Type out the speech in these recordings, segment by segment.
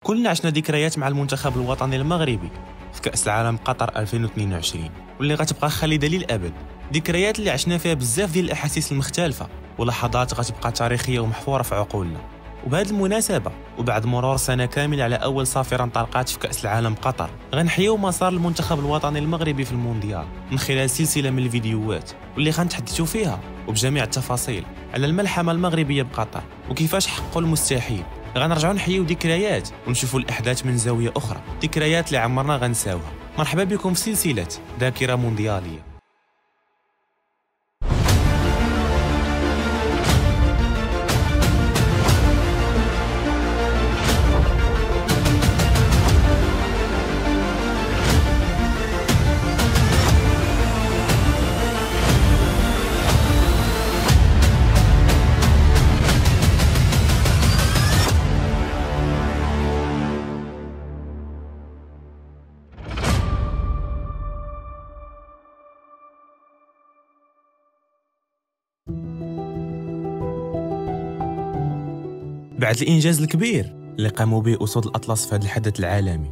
كلنا عشنا ذكريات مع المنتخب الوطني المغربي في كأس العالم قطر 2022 واللي غتبقى خالدة للأبد. ذكريات اللي عشنا فيها بزاف ديال الأحاسيس المختلفة ولحظات غتبقى تاريخية ومحفورة في عقولنا. وبهذه المناسبة وبعد مرور سنة كاملة على أول صافرة انطلقات في كأس العالم قطر، غنحيو مسار المنتخب الوطني المغربي في المونديال من خلال سلسلة من الفيديوهات واللي غنتحدثوا فيها وبجميع التفاصيل على الملحمة المغربية بقطر وكيفاش حققوا المستحيل. غنرجعوا نحيو ذكريات ونشوفوا الأحداث من زاوية أخرى، ذكريات اللي عمرنا غنساوها. مرحبا بكم في سلسلة ذاكرة مونديالية. بعد الإنجاز الكبير اللي قاموا به أسود الأطلس في هذا الحدث العالمي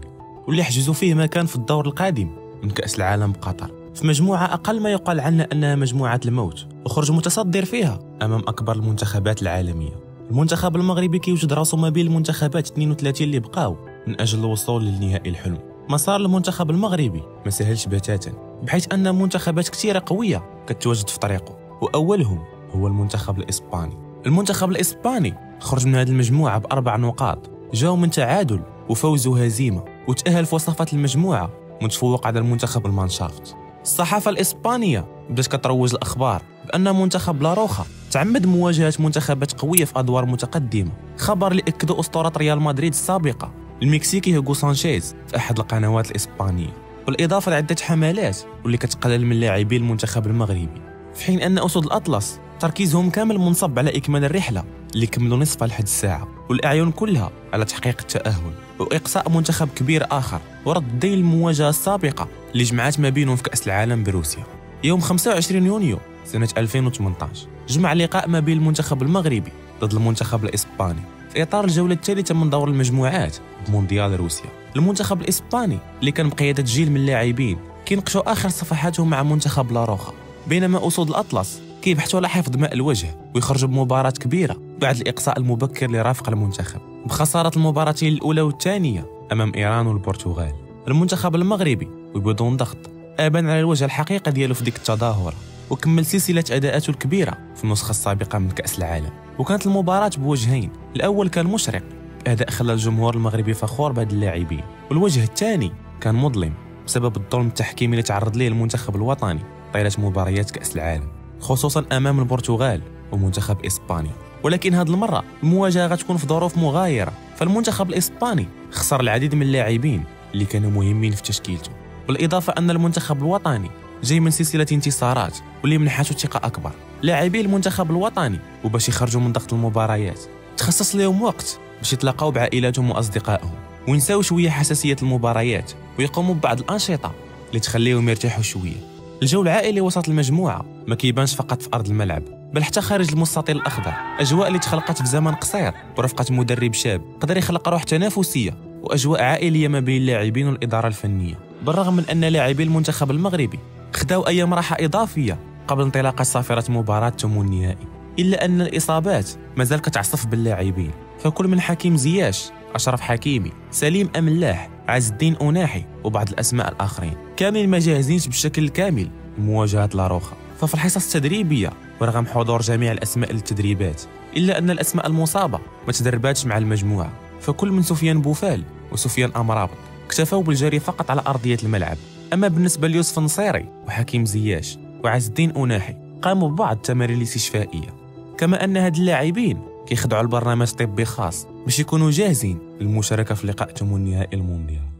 واللي حجزوا فيه مكان في الدور القادم من كأس العالم بقطر في مجموعة أقل ما يقال عنها أنها مجموعة الموت، وخرج متصدر فيها أمام أكبر المنتخبات العالمية. المنتخب المغربي كيوجد راسو ما بين المنتخبات 32 اللي بقاو من أجل الوصول للنهائي الحلم. مسار المنتخب المغربي ما سهلش بتاتا، بحيث أن منتخبات كثيرة قوية كتواجد في طريقه، وأولهم هو المنتخب الإسباني. المنتخب الإسباني خرج من هذه المجموعة ب4 نقاط، جاو من تعادل وفوز وهزيمة، وتأهل في وصفات المجموعة متفوق على المنتخب المانشافت. الصحافة الإسبانية بدات كتروج الأخبار بأن منتخب لاروخا تعمد مواجهة منتخبات قوية في أدوار متقدمة، خبر اللي أكده أسطورة ريال مدريد السابقة المكسيكي هوغو سانشيز في أحد القنوات الإسبانية، بالإضافة لعدة حملات واللي كتقلل من لاعبي المنتخب المغربي، في حين أن أسود الأطلس تركيزهم كامل منصب على إكمال الرحلة اللي كملوا نصفها لحد الساعة، والأعين كلها على تحقيق التأهل وإقصاء منتخب كبير آخر ورد الدين المواجهة السابقة اللي جمعت ما بينهم في كأس العالم بروسيا. يوم 25 يونيو سنة 2018 جمع لقاء ما بين المنتخب المغربي ضد المنتخب الإسباني في إطار الجولة الثالثة من دور المجموعات بمونديال روسيا. المنتخب الإسباني اللي كان بقيادة جيل من اللاعبين كينقشوا آخر صفحاتهم مع منتخب لاروخا، بينما أسود الأطلس كيبحثوا على حفظ ماء الوجه ويخرجوا بمباراة كبيرة بعد الإقصاء المبكر لرافق المنتخب بخسارة المباراتين الأولى والثانية أمام إيران والبرتغال. المنتخب المغربي وبدون ضغط أبان على الوجه الحقيقة ديالو في ديك التظاهرة وكمل سلسلة أداءاته الكبيرة في النسخة السابقة من كأس العالم. وكانت المباراة بوجهين، الأول كان مشرق بأداء خلى الجمهور المغربي فخور بهاد اللاعبين، والوجه الثاني كان مظلم بسبب الظلم التحكيمي اللي تعرض ليه المنتخب الوطني طيلة مباريات كأس العالم، خصوصا أمام البرتغال ومنتخب إسبانيا. ولكن هذه المرة المواجهة غتكون في ظروف مغايرة، فالمنتخب الإسباني خسر العديد من اللاعبين اللي كانوا مهمين في تشكيلته، بالإضافة أن المنتخب الوطني جاي من سلسلة انتصارات واللي منحته ثقة أكبر. لاعبي المنتخب الوطني وباش يخرجوا من ضغط المباريات تخصص لهم وقت باش يتلاقاو بعائلاتهم وأصدقائهم وينساو شوية حساسية المباريات ويقوموا ببعض الأنشطة اللي تخليهم يرتاحوا شوية. الجو العائلي وسط المجموعة ما كيبانش فقط في أرض الملعب بل حتى خارج المستطيل الأخضر، أجواء اللي تخلقت في زمن قصير برفقة مدرب شاب قدر يخلق روح تنافسية وأجواء عائلية ما بين اللاعبين والإدارة الفنية. بالرغم من أن لاعبي المنتخب المغربي خداو أيام راحة إضافية قبل انطلاق صافرة مباراة ثمن النهائي، إلا أن الإصابات مازال كتعصف باللاعبين، فكل من حكيم زياش، أشرف حكيمي، سليم أملاح، عز الدين أناحي وبعض الأسماء الآخرين كامل ما جاهزينش بالشكل الكامل لمواجهة لاروخا. ففي الحصص التدريبية ورغم حضور جميع الأسماء للتدريبات إلا أن الأسماء المصابة ما تدرباتش مع المجموعة، فكل من سفيان بوفال وسفيان أمرابط اكتفوا بالجري فقط على أرضية الملعب. أما بالنسبة ليوسف النصيري وحكيم زياش وعز الدين أناحي قاموا ببعض التمارين الاستشفائية، كما أن هاد اللاعبين كيخضعوا لبرنامج طبي خاص باش يكونوا جاهزين للمشاركة في لقاء ثمن النهائي المونديال.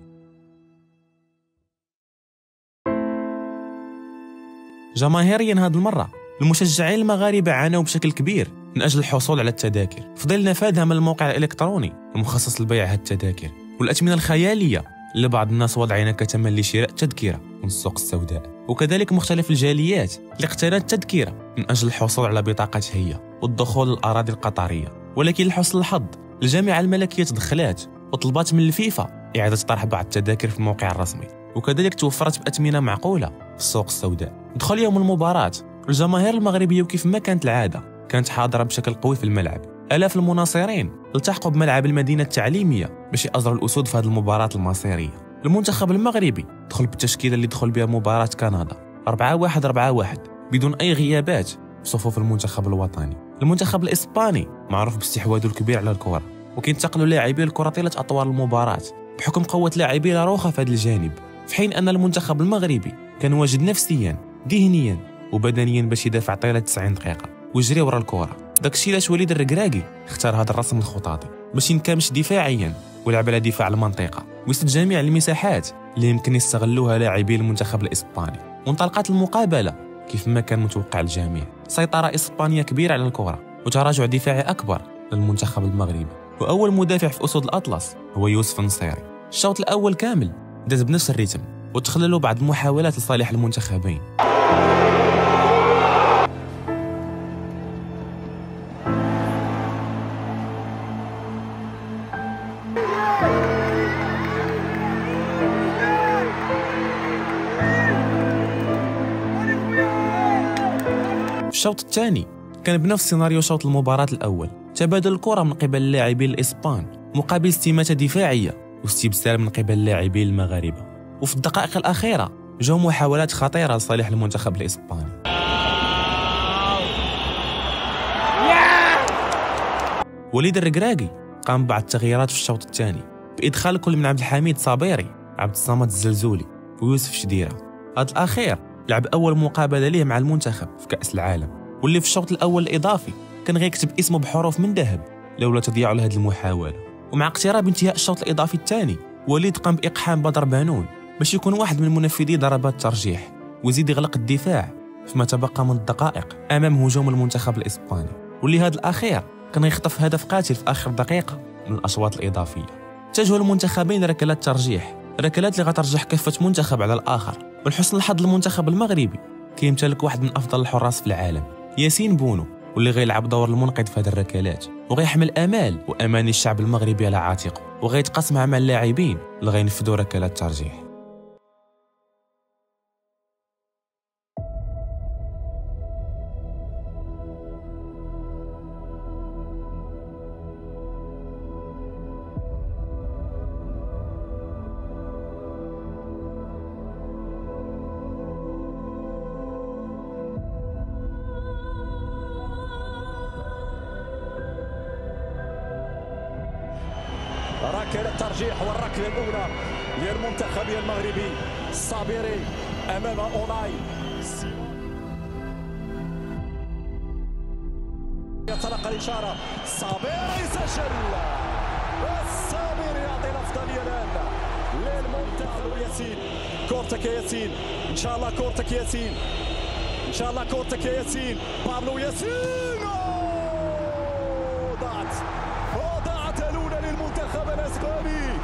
جماهيريا هاد المرة المشجعين المغاربة عانوا بشكل كبير من أجل الحصول على التذاكر في ظل نفاذها من الموقع الإلكتروني المخصص لبيع هاد التذاكر والأثمنة الخيالية اللي بعض الناس واضعينها كثمن لشراء تذكرة من السوق السوداء، وكذلك مختلف الجاليات اللي اقتنت تذكرة من أجل الحصول على بطاقة هي والدخول للأراضي القطرية. ولكن لحسن الحظ الجامعة الملكية تدخلات وطلبات من الفيفا إعادة طرح بعض التذاكر في الموقع الرسمي، وكذلك توفرت بأثمنة معقولة في السوق السوداء. دخل يوم المباراة، الجماهير المغربية وكيف ما كانت العادة كانت حاضرة بشكل قوي في الملعب. آلاف المناصرين التحقوا بملعب المدينة التعليمية باش يأزروا الأسود في هذه المباراة المصيرية. المنتخب المغربي دخل بالتشكيلة اللي دخل بها مباراة كندا 4-1 بدون أي غيابات في صفوف المنتخب الوطني. المنتخب الإسباني معروف باستحواذه الكبير على الكرة، وكينتقلوا لاعبي الكرة طيلة أطوال المباراة بحكم قوة لاعبي لاروخا في هذا الجانب، في حين أن المنتخب المغربي كان واجد نفسيا ذهنيا وبدنيا باش يدافع طيلة 90 دقيقة ويجري ورا الكرة. داكشي علاش وليد الركراكي اختار هذا الرسم الخططي باش ينكمش دفاعيا ويلعب على دفاع المنطقة ويسد جميع المساحات اللي يمكن يستغلوها لاعبي المنتخب الإسباني. وانطلقت المقابلة كيف ما كان متوقع الجميع، سيطرة إسبانيا كبيرة على الكرة وتراجع دفاعي أكبر للمنتخب المغربي. وأول مدافع في أسود الأطلس هو يوسف النصيري. الشوط الأول كامل داز بنفس الريتم وتخللوا بعض المحاولات لصالح المنتخبين. في الشوط الثاني كان بنفس سيناريو شوط المباراة الأول، تبادل الكرة من قبل اللاعبين الإسبان مقابل استماتة دفاعية واستبسال من قبل اللاعبين المغاربة. وفي الدقائق الأخيرة جاء محاولات خطيرة لصالح المنتخب الإسباني. وليد الركراكي قام بعض التغييرات في الشوط الثاني بإدخال كل من عبد الحميد صابيري، عبد الصمد الزلزولي ويوسف شديرة. هذا الأخير لعب أول مقابلة ليه مع المنتخب في كأس العالم، واللي في الشوط الأول الإضافي كان غيكتب اسمه بحروف من ذهب لولا تضييع لهذه المحاولة. ومع اقتراب انتهاء الشوط الإضافي الثاني وليد قام بإقحام بدر بانون باش يكون واحد من منفذي ضربات الترجيح ويزيد يغلق الدفاع فيما تبقى من الدقائق أمام هجوم المنتخب الإسباني، واللي هذا الأخير كان يخطف هدف قاتل في آخر دقيقة من الأشواط الإضافية. اتجهوا المنتخبين ركلات ترجيح، ركلات اللي غترجح كفة منتخب على الآخر. ولحسن الحظ المنتخب المغربي كيمتلك واحد من أفضل الحراس في العالم، ياسين بونو، واللي غيلعب دور المنقذ في هذه الركلات وغيحمل آمال وأماني الشعب المغربي على عاتقه وغيتقاسمها مع اللاعبين اللي غينفذوا ركلات الترجيح. ركلة الترجيح والركلة الأولى للمنتخب المغربي. الصابري أمام أوناي، يتلقى الإشارة، الصابري يسجل، الصابري يعطي الأفضلية الآن للمنتخب. ياسين، كورتك يا ياسين، إن شاء الله كورتك يا ياسين، إن شاء الله كورتك يا ياسين. بابلو ياسين، ضاعت الأولى للمنتخب الأسباني،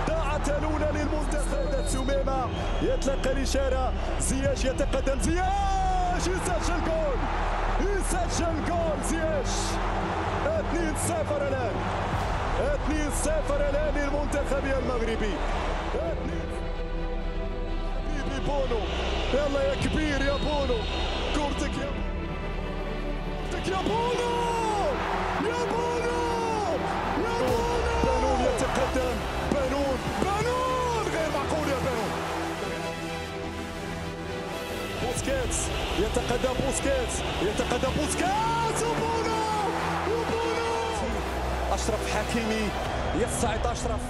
ضاعت الأولى للمنتخب. سميمة يتلقى الإشارة، زياش يتقدم، زياش يسجل جول، يسجل جول زياش. 2-0 الآن، 2-0 الآن للمنتخب المغربي. حبيبي بونو، يلا يا كبير يا بونو، كورتك يا بونو، يا بونو، يا بونو. بانون يتقدم، بانون غير معقول يا بانون. بوسكيتس يتقدم، بوسكيتس وبونو، أشرف حكيمي يصعد، أشرف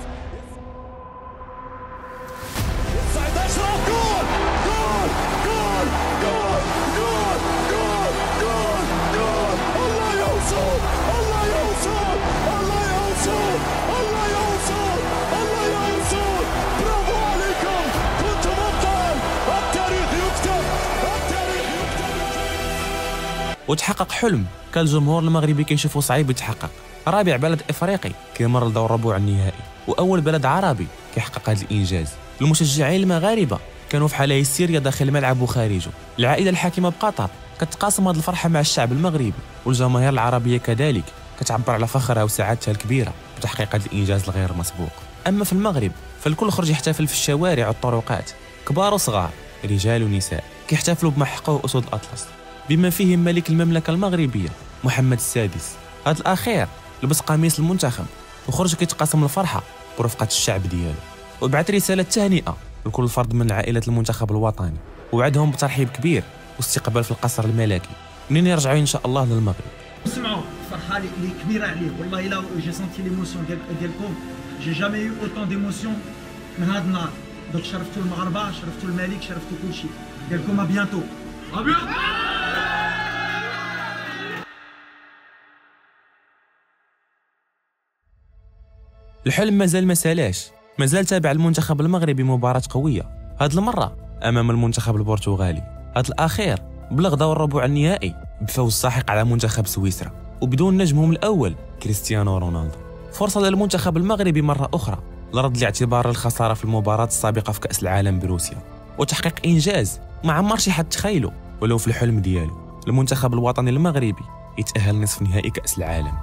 جول جول جول جول جول جول جول جول. الله يوصل، الله يوصل، الله يوصل، الله يوصل، الله يوصل. برافو عليكم، كنتم أبطال. التاريخ يكتب، التاريخ يكتب. وتحقق حلم كان الجمهور المغربي كيشوفه صعيب يتحقق. رابع بلد افريقي كيمر لدور ربع النهائي، واول بلد عربي كيحقق هذا الانجاز. المشجعين المغاربه كانوا في حاله هستيريا داخل الملعب وخارجه. العائله الحاكمه بقطر كتقاسم هذه الفرحه مع الشعب المغربي، والجماهير العربيه كذلك كتعبر على فخرها وسعادتها الكبيره بتحقيق هذا الانجاز الغير مسبوق. اما في المغرب فالكل خرج يحتفل في الشوارع والطرقات، كبار وصغار، رجال ونساء، كيحتفلوا بما حققه اسود الاطلس، بما فيهم ملك المملكه المغربيه محمد السادس. هذا الاخير لبس قميص المنتخب وخرج كيتقاسم الفرحه برفقه الشعب ديالو، وبعث رساله تهنئه لكل فرد من عائله المنتخب الوطني، وعدهم بترحيب كبير واستقبال في القصر الملكي منين يرجعوا ان شاء الله للمغرب. سمعوا الفرحه اللي كبيره عليه، والله الا جي سونتي ليموسيون ديالكم، جي جامي يو اوتون ديموسيون من هذا النهار. دونك شرفتوا المغاربه، شرفتوا الملك، شرفتوا كل شيء. قال لكم ابيانتو. الحلم مازال ما سالاش، مازال تابع المنتخب المغربي مباراة قوية، هاد المرة أمام المنتخب البرتغالي. هاد الأخير بلغ دور الربع النهائي بفوز ساحق على منتخب سويسرا وبدون نجمهم الأول كريستيانو رونالدو. فرصة للمنتخب المغربي مرة أخرى لرد الاعتبار للخسارة في المباراة السابقة في كأس العالم بروسيا، وتحقيق إنجاز ما عمر شي حد تخيله ولو في الحلم ديالو. المنتخب الوطني المغربي يتأهل نصف نهائي كأس العالم.